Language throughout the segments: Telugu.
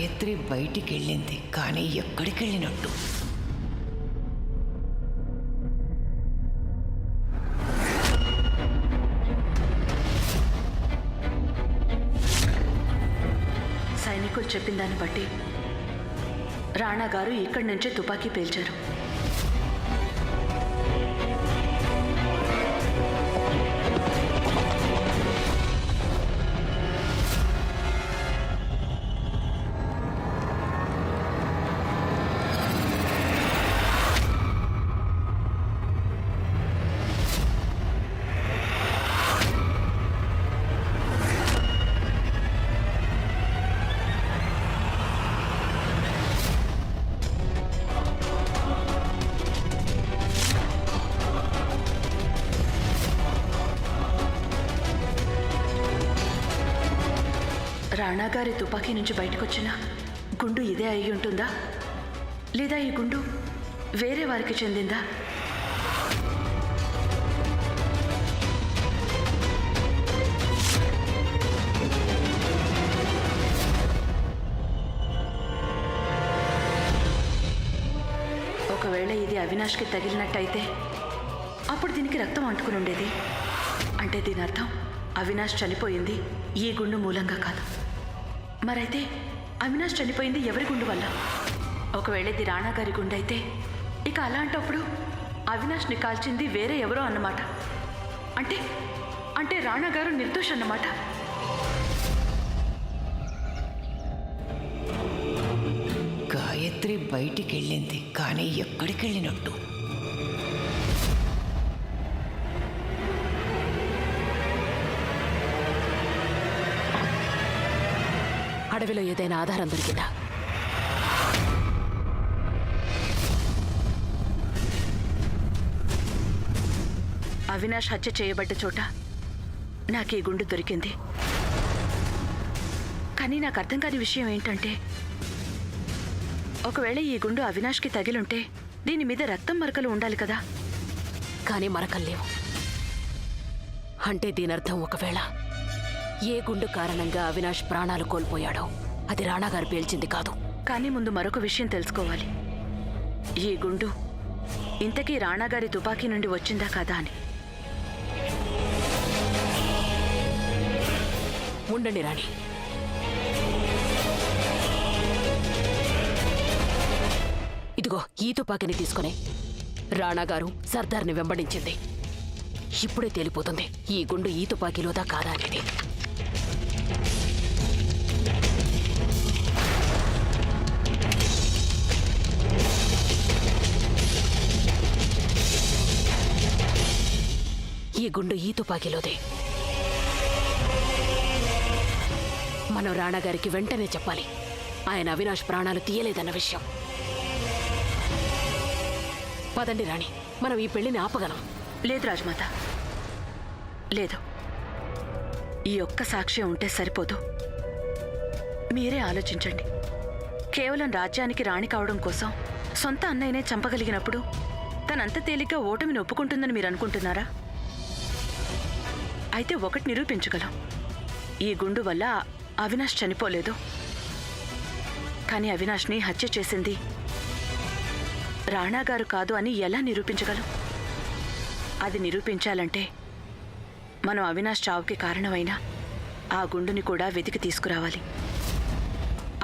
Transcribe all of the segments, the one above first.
గాయత్రి బయటికెళ్ళింది, కానీ ఎక్కడికెళ్ళినట్టు? సైనికులు చెప్పిన దాన్ని బట్టి రాణా గారు ఇక్కడి నుంచే తుపాకీ పేల్చారు. రాణా గారి తుపాకీ నుంచి బయటకొచ్చిన గుండు ఇదే అయి ఉంటుందా, లేదా ఈ గుండు వేరే వారికి చెందిందా? ఒకవేళ ఇది అవినాష్కి తగిలినట్టయితే అప్పుడు దీనికి రక్తం అంటుకుని ఉండేది. అంటే దీని అర్థం అవినాష్ చనిపోయింది ఈ గుండు మూలంగా కాదు. మరైతే అవినాష్ చనిపోయింది ఎవరి గుండు వల్ల? ఒకవేళ ఇది రాణా గారి గుండు అయితే ఇక అలాంటప్పుడు అవినాష్ని కాల్చింది వేరే ఎవరో అన్నమాట. అంటే అంటే రాణా గారు నిర్దోష్ అన్నమాట. గాయత్రి బయటికెళ్ళింది, కానీ ఎక్కడికెళ్ళినట్టు? అడవిలో ఏదైనా ఆధారం దొరికిందా? అవినాష్ హత్య చేయబడ్డ చోట నాకు ఈ గుండు దొరికింది. కానీ నాకు అర్థం కాని విషయం ఏంటంటే, ఒకవేళ ఈ గుండు అవినాష్కి తగిలుంటే దీని మీద రక్తం మరకలు ఉండాలి కదా. కానీ మరకల్లేవు. అంటే దీని అర్థం ఒకవేళ ఏ గుండు కారణంగా అవినాష్ ప్రాణాలు కోల్పోయాడో అది రాణాగారు పేల్చింది కాదు. కానీ ముందు మరొక విషయం తెలుసుకోవాలి. ఈ గుండు ఇంతకీ రాణాగారి తుపాకీ నుండి వచ్చిందా కాదా అని. ఉండండి రాణి. ఇదిగో ఈ తుపాకీని తీసుకుని రాణాగారు సర్దార్ని వెంబడించింది. ఇప్పుడే తేలిపోతుంది ఈ గుండు ఈ తుపాకీలోదా కాదా అనేది. ఈ గుండు ఈ తుపాకీలోదే. మనం రాణాగారికి వెంటనే చెప్పాలి ఆయన అవినాష్ ప్రాణాలు తీయలేదన్న విషయం. పదండి రాణి, మనం ఈ పెళ్లిని ఆపగలం. లేదు రాజమాత, లేదు. ఈ ఒక్క సాక్ష్యం ఉంటే సరిపోదు. మీరే ఆలోచించండి. కేవలం రాజ్యానికి రాణి కావడం కోసం సొంత అన్నయ్యనే చంపగలిగినప్పుడు తనంత తేలిగ్గా ఓటమిని ఒప్పుకుంటుందని మీరు అనుకుంటున్నారా? అయితే ఒకటి నిరూపించగలం. ఈ గుండు వల్ల అవినాష్ చనిపోలేదు, కానీ అవినాష్ని హత్య చేసింది రాణా గారు కాదు అని ఎలా నిరూపించగలం? అది నిరూపించాలంటే మనం అవినాష్ చావుకి కారణమైన ఆ గుండుని కూడా వెతికి తీసుకురావాలి.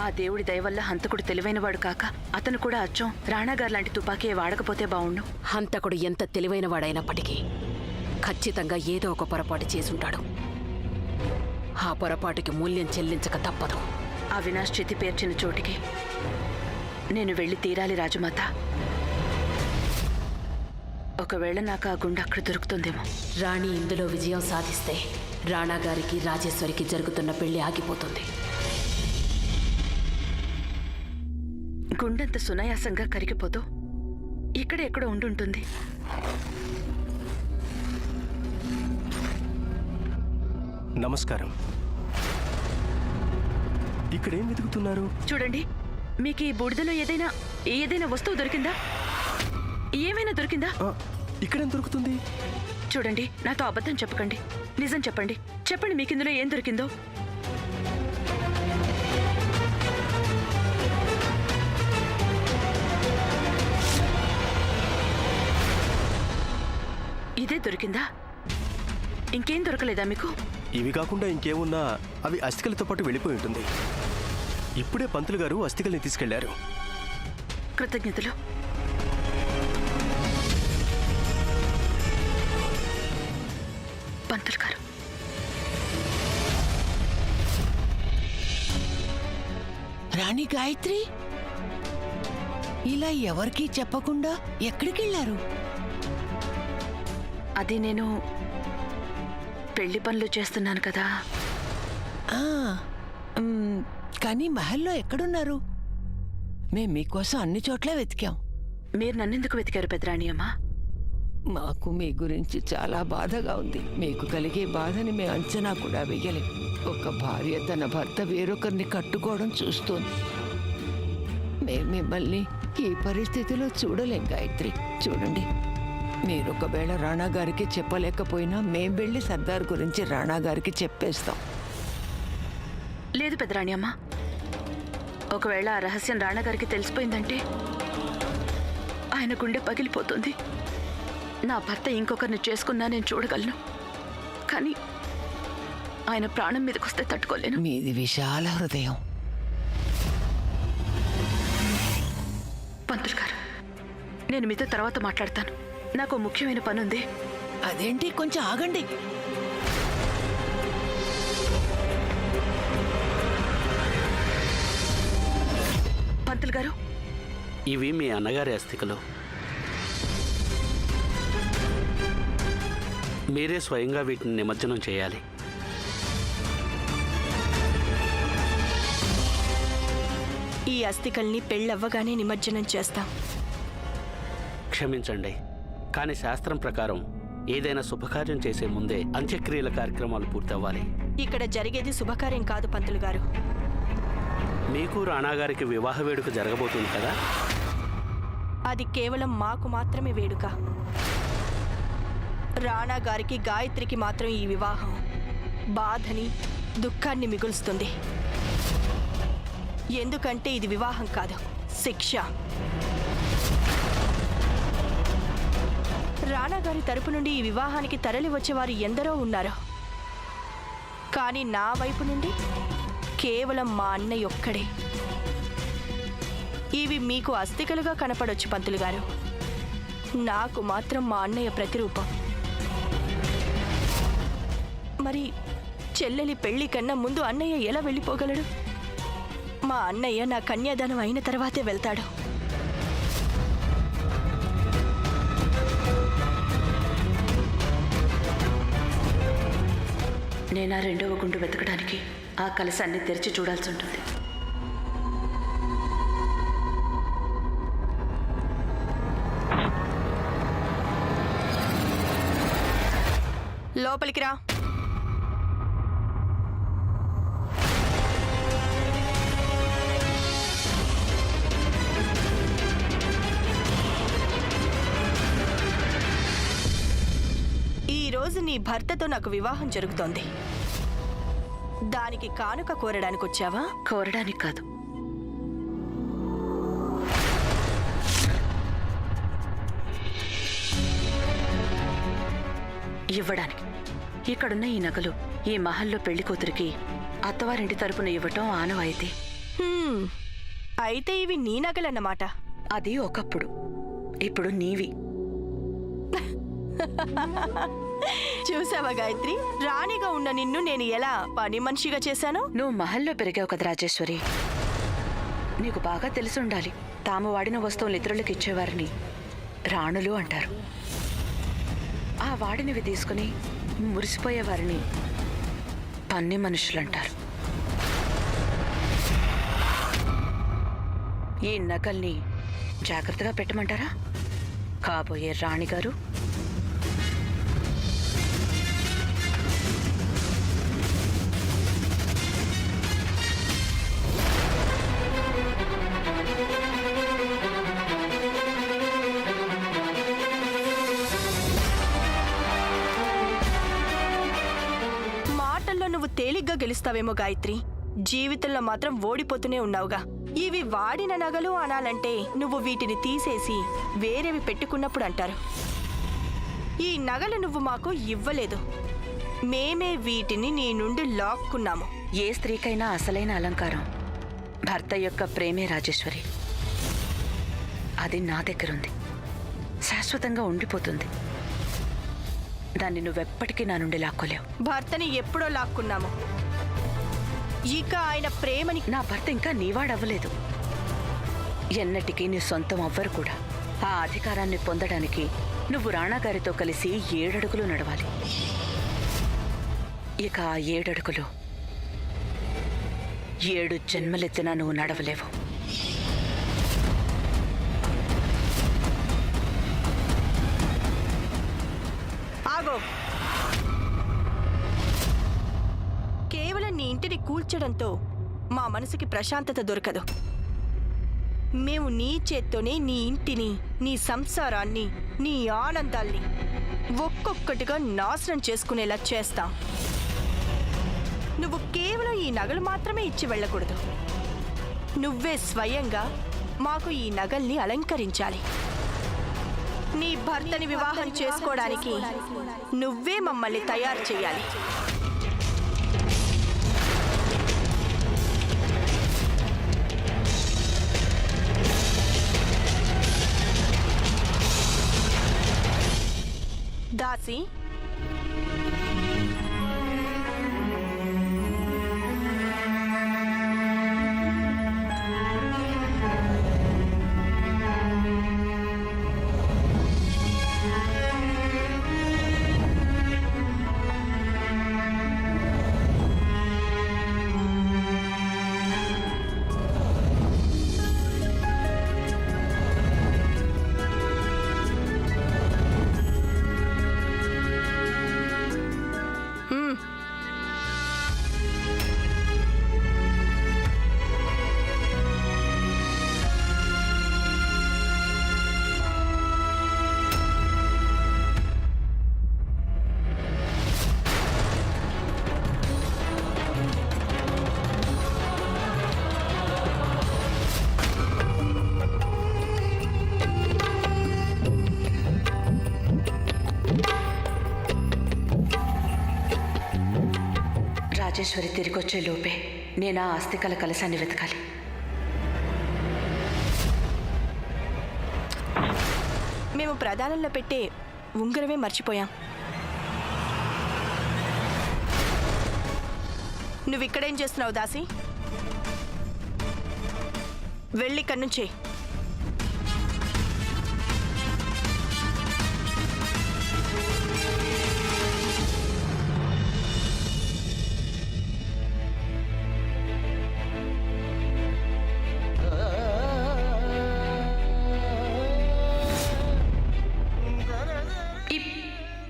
ఆ దేవుడి దయవల్ల హంతకుడు తెలివైనవాడు కాక అతను కూడా అచ్చం రాణాగారు లాంటి తుపాకీ వాడకపోతే బావుండు. హంతకుడు ఎంత తెలివైనవాడైనప్పటికీ ఖచ్చితంగా ఏదో ఒక పొరపాటు చేసుంటాడు. ఆ పొరపాటుకి మూల్యం చెల్లించక తప్పదు. అవినాష్ చితి పేర్చిన చోటికి నేను వెళ్ళి తీరాలి రాజమాత. ఒకవేళ నాకు ఆ గుండె అక్కడ దొరుకుతుందేమో. రాణి ఇందులో విజయం సాధిస్తే రాణాగారికి రాజేశ్వరికి జరుగుతున్న పెళ్లి ఆగిపోతుంది. గుండెంత సునాయాసంగా కరిగిపోతూ ఇక్కడ ఎక్కడో ఉండుంటుంది. నమస్కారం. ఇక్కడేం వెతుకుతున్నారు? చూడండి, మీకు ఈ బూడిదలో ఏదైనా వస్తువు దొరికిందా? ఏమైనా దొరికిందా? ఇక్కడేం దొరుకుతుంది? చూడండి, నాతో అబద్ధం చెప్పకండి, నిజం చెప్పండి. చెప్పండి, మీకు ఇందులో ఏం దొరికిందో. ఇదే దొరికిందా? ఇంకేం దొరకలేదా మీకు? ఇవి కాకుండా ఇంకేమున్నా అవి అస్థికలతో పాటు వెళ్ళిపోయి ఉంటుంది. ఇప్పుడే పంతులు గారు అస్థికల్ని తీసుకెళ్లారు. కృతజ్ఞతలు. పంతులు గారు, రాణి గాయత్రి ఇలా ఎవరికీ చెప్పకుండా ఎక్కడికి వెళ్ళారు? అది నేను పెళ్లి పనులు చేస్తున్నాను కదా. ఆ, కానీ మహల్లో ఎక్కడున్నారు? మేం మీకోసం అన్ని చోట్ల వెతికాం. మీరు నన్నెందుకు వెతికారు పెద్దరాణి అమ్మా? మాకు మీ గురించి చాలా బాధగా ఉంది. మీకు కలిగే బాధని మేము అంచనా కూడా వేయలేం. ఒక భార్య తన భర్త వేరొకరిని కట్టుకోవడం చూస్తోంది. మేము మిమ్మల్ని ఈ పరిస్థితిలో చూడలేం గాయత్రి. చూడండి, మీరు ఒకవేళ రాణా గారికి చెప్పలేకపోయినా మేం వెళ్ళి సర్దార్ గురించి రాణా గారికి చెప్పేస్తాం. లేదు పెద్దరాణి అమ్మా, ఒకవేళ ఆ రహస్యం రాణా గారికి తెలిసిపోయిందంటే ఆయన గుండె పగిలిపోతుంది. నా భర్త ఇంకొకరిని చేసుకున్నా నేను చూడగలను, కానీ ఆయన ప్రాణం మీదకొస్తే తట్టుకోలేను. మీది విశాల హృదయం. పంతులు గారు, నేను మీతో తర్వాత మాట్లాడతాను. నాకు ముఖ్యమైన పని ఉంది. అదేంటి, కొంచెం ఆగండి. పంతులు గారు, ఇవి మీ అన్నగారి అస్థికలు. మీరే స్వయంగా వీటిని నిమజ్జనం చేయాలి. ఈ అస్థికల్ని పెళ్ళవ్వగానే నిమజ్జనం చేస్తాం. క్షమించండి, కానీ శాస్త్రం ప్రకారం ఏదైనా శుభకార్యం చేసే ముందే అంత్యక్రియల కార్యక్రమాలు పూర్తవ్వాలి. ఇక్కడ జరిగేది శుభకార్యం కాదు పంతులు గారు. మీకు రాణాగారికి వివాహ వేడుక జరగబోతుంది కదా? అది కేవలం మాకు మాత్రమే వేడుక. రాణా గారికి గాయత్రికి మాత్రం ఈ వివాహం బాధని, దుఃఖాన్ని మిగులుస్తుంది. ఎందుకంటే ఇది వివాహం కాదు, శిక్ష. రాణా గారి తరపు నుండి ఈ వివాహానికి తరలి వచ్చేవారు ఎందరో ఉన్నారు, కానీ నా వైపు నుండి కేవలం మా అన్నయ్య ఒక్కడే. ఇవి మీకు అస్థికలుగా కనపడొచ్చు పంతులు గారు, నాకు మాత్రం మా అన్నయ్య ప్రతిరూపం. మరి చెల్లెలి పెళ్లి కన్నా ముందు అన్నయ్య ఎలా వెళ్ళిపోగలడు? మా అన్నయ్య నా కన్యాదానం అయిన తర్వాతే వెళ్తాడు. నేను ఆ రెండవ గుండు వెతకడానికి ఆ కలశాన్ని తెరిచి చూడాల్సి ఉంటుంది. లోపలికి రా. ఈరోజు నీ భర్తతో నాకు వివాహం జరుగుతోంది. దానికి కానుక కోరడానికి వచ్చావా? కోరడానికి కాదు, ఇవ్వడానికి. ఇక్కడున్న ఈ నగలు ఈ మహల్లో పెళ్లి కూతురికి అత్తవారింటి తరపున ఇవ్వటం ఆనవాయితీ. అయితే ఇవి నీ నగలన్నమాట. అది ఒకప్పుడు, ఇప్పుడు నీవి. చూసావా గాయత్రి, రాణిగా ఉన్న నిన్ను నేను ఎలా పని మనిషిగా చేశాను? నువ్వు మహల్లో పెరిగావు కదా రాజేశ్వరి, నీకు బాగా తెలిసి ఉండాలి. తాము వాడిన వస్తువులు ఇతరులకు ఇచ్చేవారిని రాణులు అంటారు. ఆ వాడినవి తీసుకుని మురిసిపోయేవారిని పన్ని మనుషులు అంటారు. ఈ నగల్ని జాగ్రత్తగా పెట్టమంటారా కాబోయే రాణిగారు? మాటల్లో నువ్వు తేలిగ్గా గెలుస్తావేమో గాయత్రి, జీవితంలో మాత్రం ఓడిపోతూనే ఉన్నావుగా. ఇవి వాడిన నగలు అనాలంటే నువ్వు వీటిని తీసేసి వేరేవి పెట్టుకున్నప్పుడు అంటారు. ఈ నగలు నువ్వు మాకు ఇవ్వలేదు. మేమే వీటిని నీ నుండి లాక్కున్నాము. ఏ స్త్రీకైనా అసలైన అలంకారం భర్త యొక్క ప్రేమే రాజేశ్వరి. అది నా దగ్గరుంది, శాశ్వతంగా ఉండిపోతుంది. దాన్ని నువ్వెప్పటికీ నా నుండి లాక్కోలేవు. భర్తని ఎప్పుడో లాక్కున్నాము. ఇక ఆయన ప్రేమని నా భర్త ఇంకా నీవాడవ్వలేదు. ఎన్నటికీ నీ సొంతం అవ్వరు కూడా. ఆ అధికారాన్ని పొందడానికి నువ్వు రాణాగారితో కలిసి 7 అడుగులు నడవాలి. ఇక ఆ 7 అడుగులు 7 జన్మలెత్తినా నువ్వు నడవలేవు. ఆగో. కేవలం నీ ఇంటిని కూల్చడంతో మా మనసుకి ప్రశాంతత దొరకదు. మేము నీ చేత్తోనే నీ ఇంటిని, నీ సంసారాన్ని, నీ ఆనందాల్ని ఒక్కొక్కటిగా నాశనం చేసుకునేలా చేస్తాం. నువ్వు కేవలం ఈ నగలు మాత్రమే ఇచ్చి వెళ్ళకూడదు. నువ్వే స్వయంగా మాకు ఈ నగల్ని అలంకరించాలి. నీ భర్తని వివాహం చేసుకోవడానికి నువ్వే మమ్మల్ని తయారు చేయాలి. దాసి, రాజేశ్వరి తిరిగొచ్చే లోపే నేను ఆ అస్థికల కలశాన్ని వెతకాలి. మేము ప్రధానంలో పెట్టే ఉంగరమే మర్చిపోయాం. నువ్విక్కడేం చేస్తున్నావు దాసి? వెళ్ళి కన్నుంచే.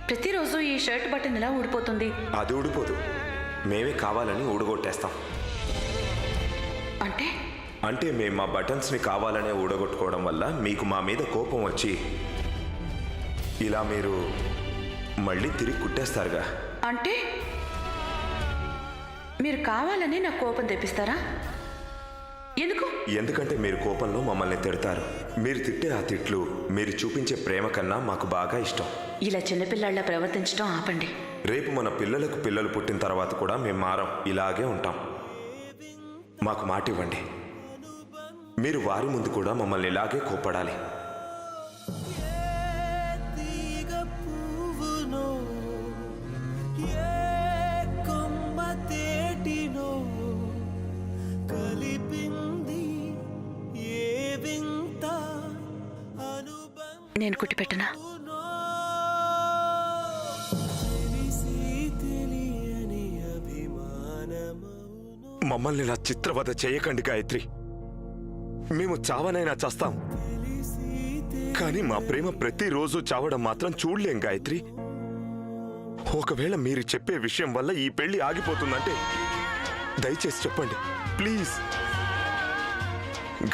ప్రతిరోజు ఈ షర్ట్ బటన్ ఎలా ఊడిపోతుంది? అది ఊడిపోదు, మేమే కావాలని ఊడగొట్టేస్తాం. అంటే అంటే మేము మా బటన్స్ని కావాలనే ఊడగొట్టుకోవడం వల్ల మీకు మా మీద కోపం వచ్చి ఇలా మీరు మళ్ళీ తిరిగి కుట్టేస్తారుగా. అంటే మీరు కావాలని నాకు కోపం తెప్పిస్తారా? ఎందుకు? ఎందుకంటే మీరు కోపంలో మమ్మల్ని తిడతారు. మీరు తిట్టే ఆ తిట్లు మీరు చూపించే ప్రేమ కన్నా మాకు బాగా ఇష్టం. ఇలా చిన్నపిల్లాళ్ళ ప్రవర్తించడం ఆపండి. రేపు మన పిల్లలకు పిల్లలు పుట్టిన తర్వాత కూడా మేము మారం, ఇలాగే ఉంటాం. మాకు మాట ఇవ్వండి. మీరు వారి ముందు కూడా మమ్మల్ని ఇలాగే కోపడాలి. నేను కుట్టిపెట్టనా? మమ్మల్ని ఇలా చిత్రవద చేయకండి గాయత్రి. మేము చావనైనా చస్తాం, కానీ మా ప్రేమ ప్రతిరోజు చావడం మాత్రం చూడలేం గాయత్రి. ఒకవేళ మీరు చెప్పే విషయం వల్ల ఈ పెళ్లి ఆగిపోతుందంటే దయచేసి చెప్పండి ప్లీజ్.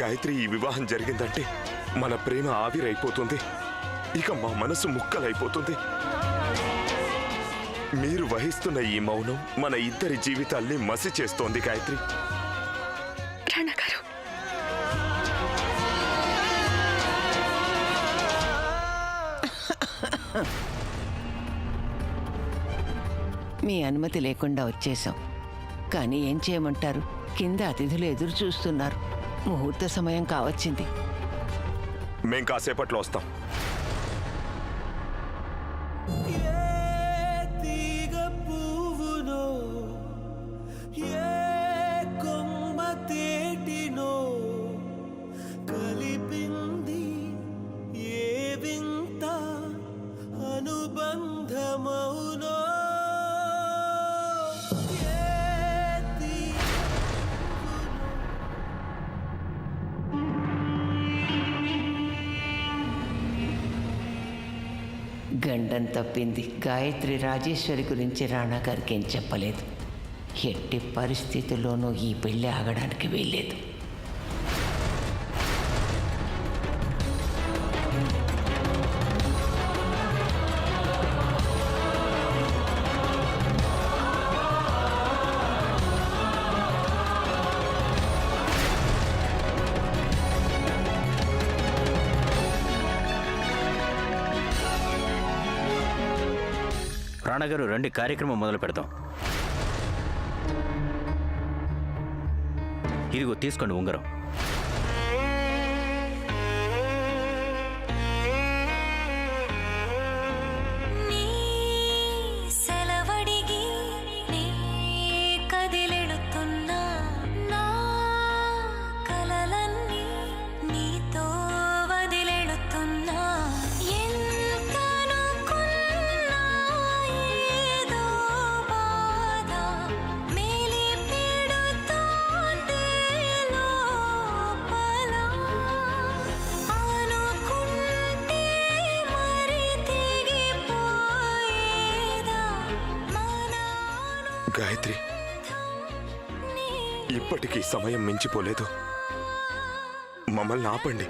గాయత్రి, ఈ వివాహం జరిగిందంటే మన ప్రేమ ఆవిరైపోతుంది, ఇక మా మనసు ముక్కలైపోతుంది. మీరు వహిస్తున్న ఈ మౌనం మన ఇద్దరి జీవితాల్ని మసి చేస్తోంది గాయత్రి. రాణా గారు, మీ అనుమతి లేకుండా వచ్చేసాం. కానీ ఏం చేయమంటారు, కింద అతిథులు ఎదురు చూస్తున్నారు. ముహూర్త సమయం కావచ్చింది. మేం కాసేపట్లో వస్తాం. గండం తప్పింది. గాయత్రి రాజేశ్వరి గురించి రాణా గారికి ఏం చెప్పలేదు. ఎట్టి పరిస్థితుల్లోనూ ఈ పెళ్లి ఆగడానికి వీల్లేదు. రాణగారు రండి, కార్యక్రమం మొదలు పెడదాం. ఇదిగో తీసుకోండి ఉంగరం. గాయత్రి, ఇప్పటికీ సమయం మించిపోలేదు. మమ్మల్ని ఆపండి.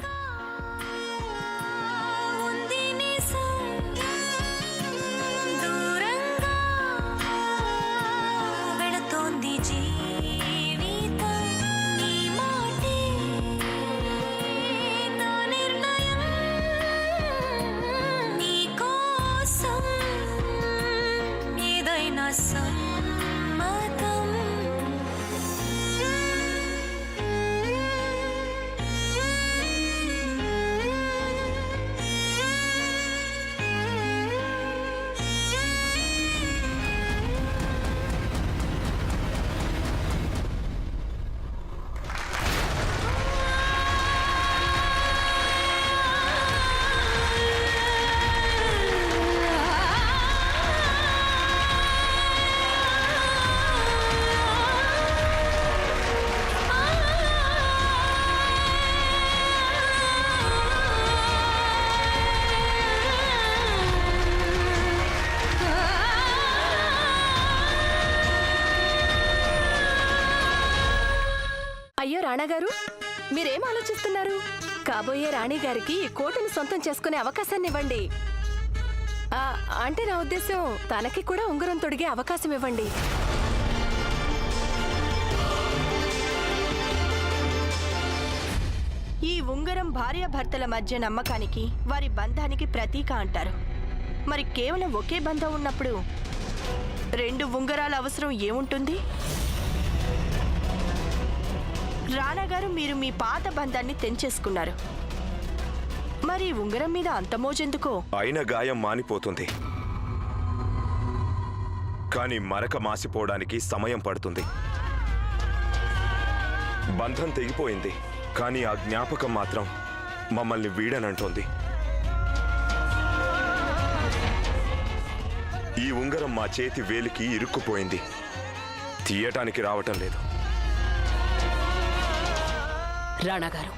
అయ్యో రాణాగారు, మీరేం ఆలోచిస్తున్నారు? కాబోయే రాణిగారికి ఈ కోటను సొంతం చేసుకునే అవకాశాన్ని ఇవ్వండి. అంటే నా ఉద్దేశం, తనకి కూడా ఉంగరం తొడిగే అవకాశం ఇవ్వండి. ఈ ఉంగరం భార్యాభర్తల మధ్య నమ్మకానికి, వారి బంధానికి ప్రతీక అంటారు. మరి కేవలం ఒకే బంధం ఉన్నప్పుడు 2 ఉంగరాల అవసరం ఏముంటుంది? రాణాగారు, మీరు మీ పాత బంధాన్ని తెంచేసుకున్నారు. మరి ఉంగరం మీద అంత మోజెందుకో? అయిన గాయం మానిపోతుంది, కానీ మరక మాసిపోవడానికి సమయం పడుతుంది. బంధం తెగిపోయింది, కానీ ఆ జ్ఞాపకం మాత్రం మమ్మల్ని వీడనంటోంది. ఈ ఉంగరం మా చేతి వేలికి ఇరుక్కుపోయింది, తీయటానికి రావటం లేదు. రాణాగారు,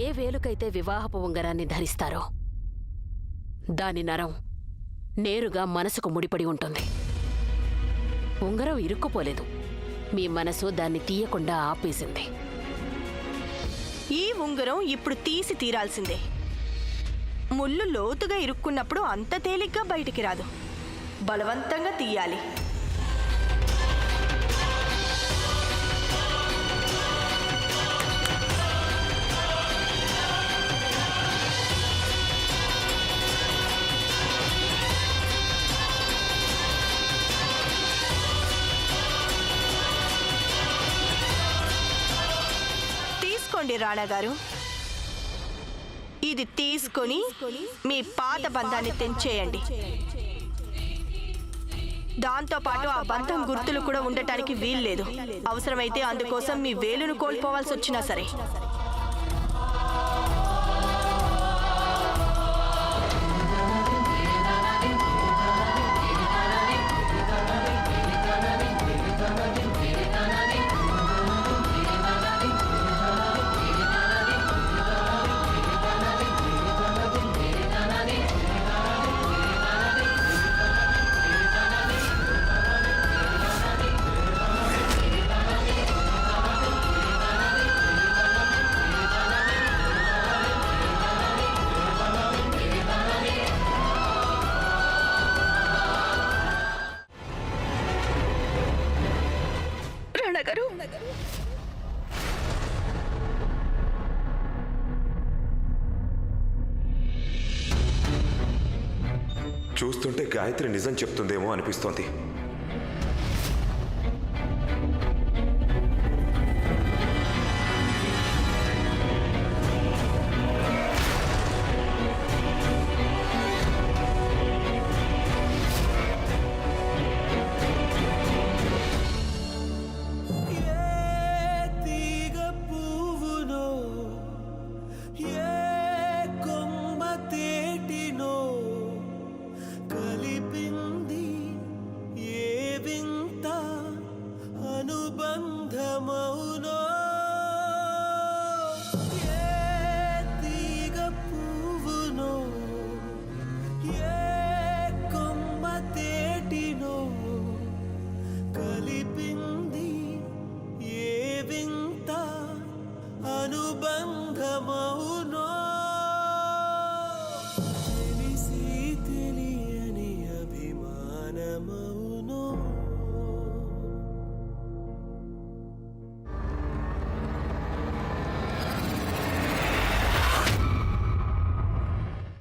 ఏ వేలుకైతే వివాహపు ఉంగరాన్ని ధరిస్తారో దాని నరం నేరుగా మనసుకు ముడిపడి ఉంటుంది. ఉంగరం ఇరుక్కుపోలేదు, మీ మనసు దాన్ని తీయకుండా ఆపేసింది. ఈ ఉంగరం ఇప్పుడు తీసి తీరాల్సిందే. ముళ్ళు లోతుగా ఇరుక్కున్నప్పుడు అంత తేలిగ్గా బయటికి రాదు, బలవంతంగా తీయాలి. ఇదిగోండి రాణా గారు, ఇది తీసుకొని మీ పాత బంధాన్ని తెంచేయండి. దాంతో పాటు ఆ బంధం గుర్తులు కూడా ఉండటానికి వీల్లేదు. అవసరమైతే అందుకోసం మీ వేలును కోల్పోవాల్సి వచ్చినా సరే. రాణా గారు, చూస్తుంటే గాయత్రి నిజం చెప్తుందేమో అనిపిస్తోంది.